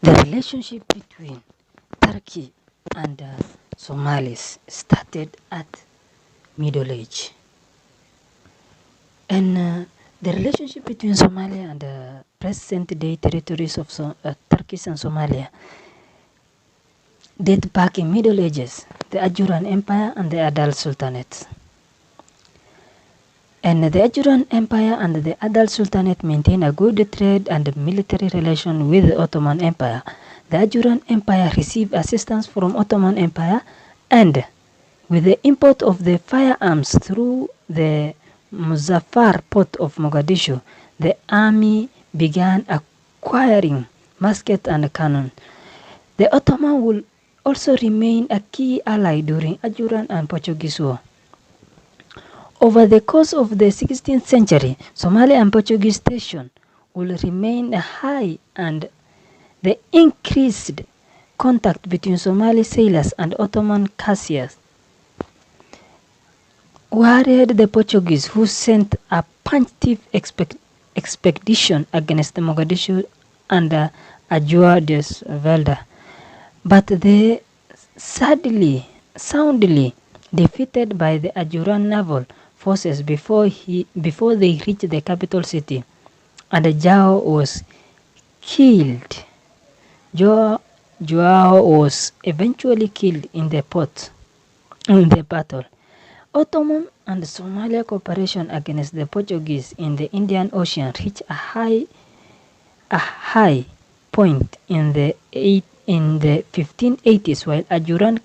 The relationship between Turkey and Somalis started at Middle Age. And the relationship between Somalia and the present-day territories of Turkish and Somalia date back in Middle Ages, the Ajuran Empire and the Adal Sultanate. And the Ajuran Empire and the Adal Sultanate maintained a good trade and military relation with the Ottoman Empire. The Ajuran Empire received assistance from Ottoman Empire, and with the import of the firearms through the Muzaffar port of Mogadishu, the army began acquiring muskets and cannon. The Ottoman would also remain a key ally during Ajuran and Portuguese War. Over the course of the 16th century, Somali and Portuguese tension will remain high, and the increased contact between Somali sailors and Ottoman corsairs worried the Portuguese, who sent a punitive expedition against Mogadishu under Ajua des Velda. But they soundly defeated by the Ajuran naval forces before they reached the capital city, and Joao was killed. Joao was eventually killed in the battle. Ottoman and Somalia cooperation against the Portuguese in the Indian Ocean reached a high point in the 1580s, while Ajuran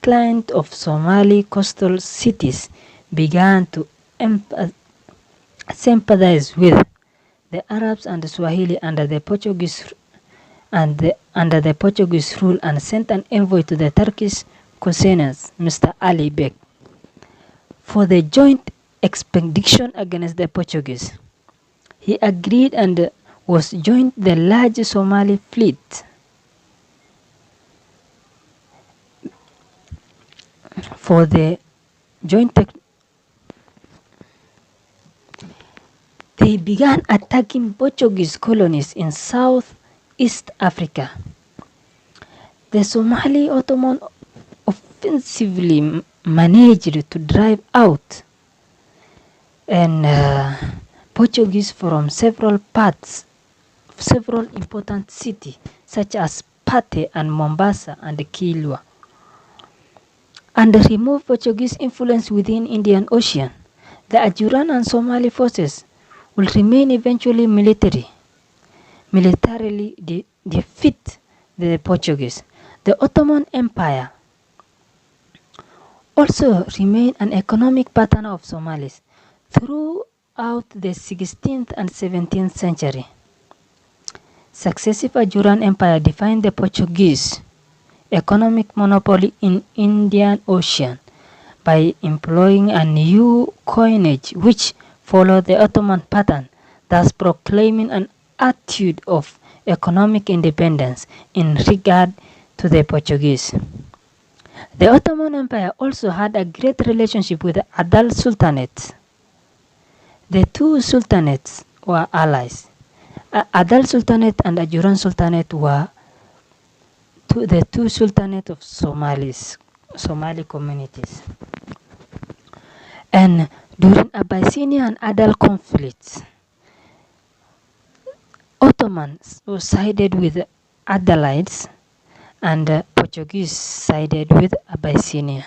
client of Somali coastal cities began to sympathize with the Arabs and the Swahili under the Portuguese rule, and sent an envoy to the Turkish Cossacks, Mr. Ali Beg, for the joint expedition against the Portuguese. He agreed and was joined the large Somali fleet. For the joint they began attacking Portuguese colonies in Southeast Africa. The Somali Ottoman offensively managed to drive out and Portuguese from several important cities such as Pate and Mombasa and Kilwa, and remove Portuguese influence within Indian Ocean. The Ajuran and Somali forces will remain eventually militarily defeat the Portuguese. The Ottoman Empire also remained an economic partner of Somalis throughout the 16th and 17th century. Successive Ajuran Empire defined the Portuguese economic monopoly in Indian Ocean by employing a new coinage which followed the Ottoman pattern, thus proclaiming an attitude of economic independence in regard to the Portuguese. The Ottoman Empire also had a great relationship with the Adal Sultanate. The two sultanates were allies. Adal Sultanate and Ajuran Sultanate were the two sultanates of Somali communities. And during Abyssinian and Adal conflicts, Ottomans sided with the Adalites and Portuguese sided with Abyssinia.